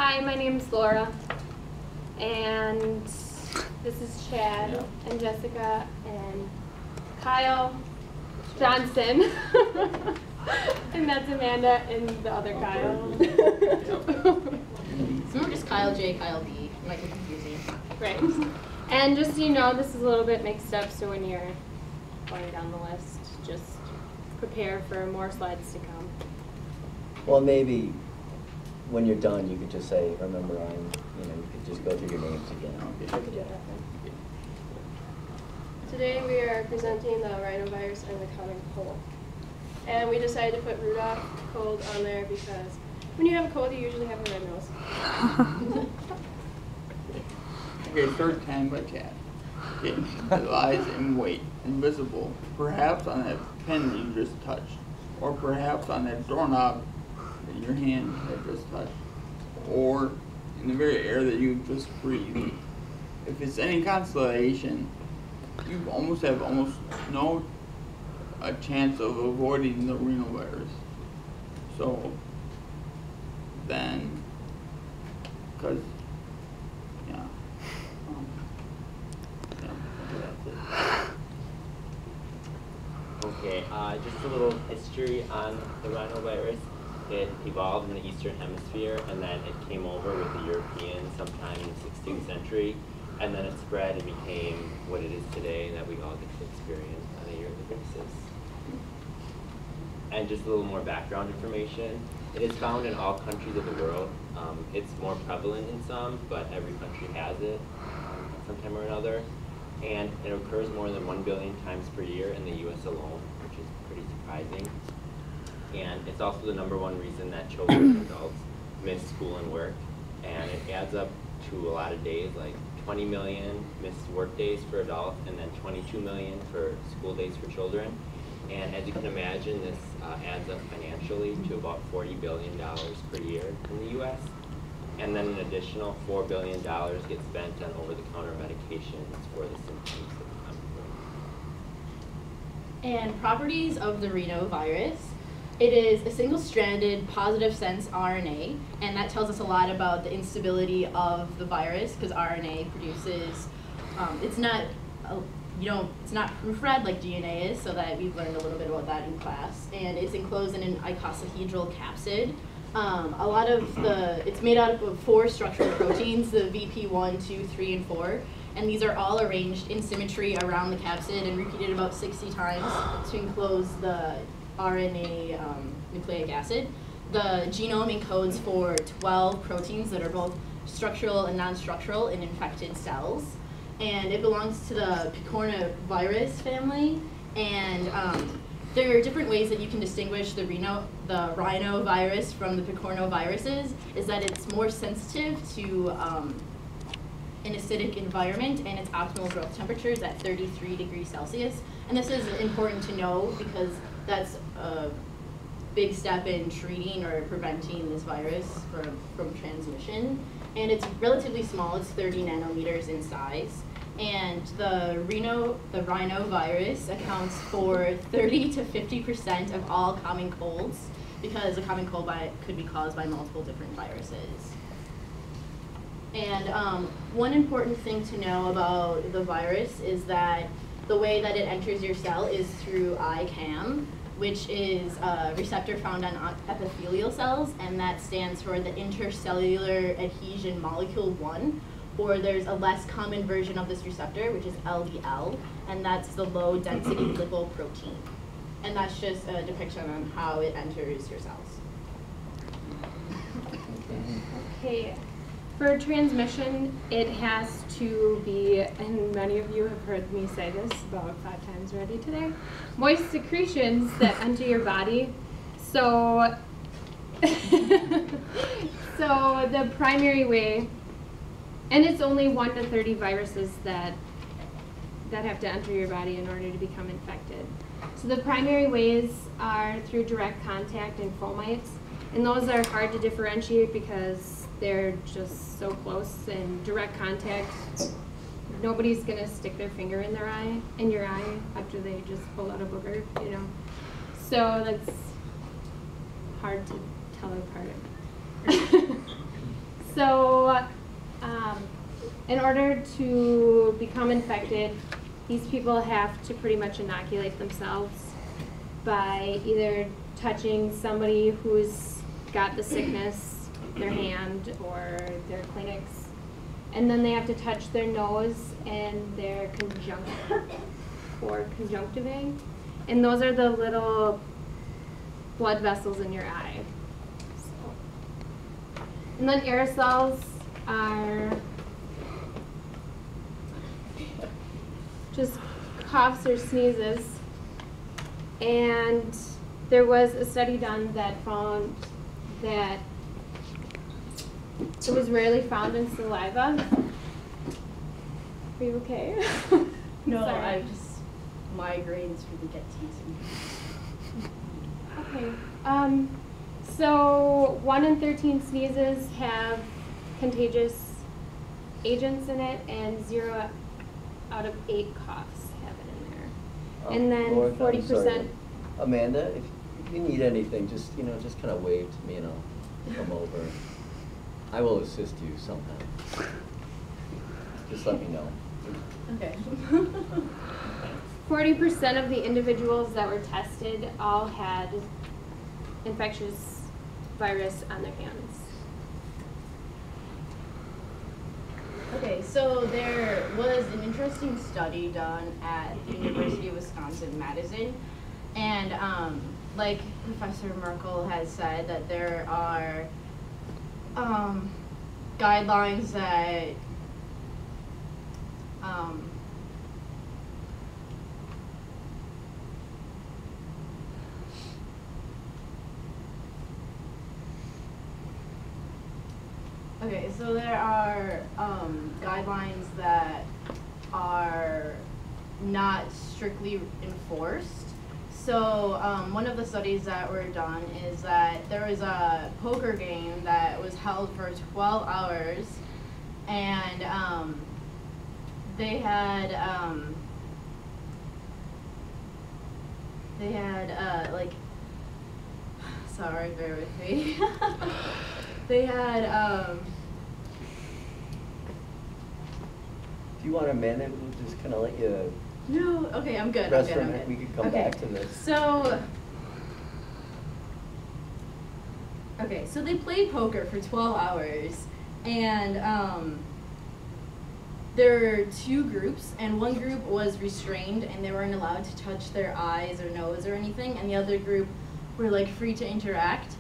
Hi, my name's Laura, and this is Chad and Jessica and Kyle Johnson, and that's Amanda and the other Kyle. Some are just Kyle J, Kyle B. It might be confusing. Right. And just so you know, this is a little bit mixed up, so when you're going down the list, just prepare for more slides to come. Well, maybe when you're done, you could just say, remember, you could just go through your names again. I could do that then. Today we are presenting the rhinovirus and the common cold. And we decided to put Rudolph cold on there because when you have a cold, you usually have a red nose. Okay, third time by Chad. Okay, it lies in wait, invisible, perhaps on that pen that you just touched, or perhaps on that doorknob that your hand had just touched, or in the very air that you just breathed. If it's any consolation, you have almost no chance of avoiding the rhinovirus. So then, because Okay, just a little history on the rhinovirus. It evolved in the Eastern Hemisphere, and then it came over with the Europeans sometime in the 16th century, and then it spread and became what it is today that we all get to experience on a yearly basis. And just a little more background information. It is found in all countries of the world. It's more prevalent in some, but every country has it sometime or another. And it occurs more than 1 billion times per year in the US alone, which is pretty surprising. And it's also the #1 reason that children and adults miss school and work. And it adds up to a lot of days, like 20 million missed work days for adults, and then 22 million for school days for children. And as you can imagine, this adds up financially to about $40 billion per year in the US. And then an additional $4 billion gets spent on over-the-counter medications for the symptoms of the common cold. And properties of the rhinovirus. It is a single-stranded positive sense RNA, and that tells us a lot about the instability of the virus because RNA produces, it's not proofread like DNA is, so that we've learned a little bit about that in class. And it's enclosed in an icosahedral capsid. It's made out of 4 structural proteins, the VP1, 2, 3, and 4, and these are all arranged in symmetry around the capsid and repeated about 60 times to enclose the RNA nucleic acid. The genome encodes for 12 proteins that are both structural and non-structural in infected cells, and it belongs to the picornavirus family, and there are different ways that you can distinguish the rhinovirus from the picornaviruses, is that it's more sensitive to an acidic environment, and its optimal growth temperature is at 33 degrees Celsius. And this is important to know because that's a big step in treating or preventing this virus from transmission. And it's relatively small, it's 30 nanometers in size. And the rhinovirus accounts for 30 to 50% of all common colds, because a common cold could be caused by multiple different viruses. And one important thing to know about the virus is that the way that it enters your cell is through ICAM, which is a receptor found on epithelial cells, and that stands for the intercellular adhesion molecule 1. Or there's a less common version of this receptor, which is LDL, and that's the low density lipoprotein. And that's just a depiction on how it enters your cells. Okay, for transmission, it has to be, and many of you have heard me say this about 5 times already today, moist secretions that enter your body. So, so the primary way, and it's only 1 to 30 viruses that have to enter your body in order to become infected. So the primary ways are through direct contact and fomites, and those are hard to differentiate because they're just so close. And direct contact, nobody's gonna stick their finger in your eye after they just pull out a booger, you know. So that's hard to tell apart. So, in order to become infected, these people have to pretty much inoculate themselves by either touching somebody who's got the sickness, their hand or their Kleenex, and then they have to touch their nose and their conjunctivae, and those are the little blood vessels in your eye. So. And then aerosols are just coughs or sneezes. And there was a study done that found that it was rarely found in saliva. Are you okay? No, Sorry. I just migraines really get to me. Okay. So 1 in 13 sneezes have contagious agents in it, and 0 out of 8 coughs have it in there. And then Lord, I'm 40%. sorry. Amanda, if you need anything, just just kind of wave to me and I'll come over. I will assist you somehow. Just let me know. Okay. 40% of the individuals that were tested all had infectious virus on their hands. Okay, so there was an interesting study done at the University of Wisconsin-Madison, and like Professor Merkel has said, that there are guidelines that okay, so there are guidelines that are not strictly enforced. So one of the studies that were done is that there was a poker game that was held for 12 hours, and they had like, sorry, bear with me. They had If you want a minute, we'll just kind of let you no, okay, I'm good. rest I'm for a good. minute. We could come Okay. back to this. So, okay, so they played poker for 12 hours, and there were 2 groups, and one group was restrained, and they weren't allowed to touch their eyes or nose or anything, and the other group were like free to interact.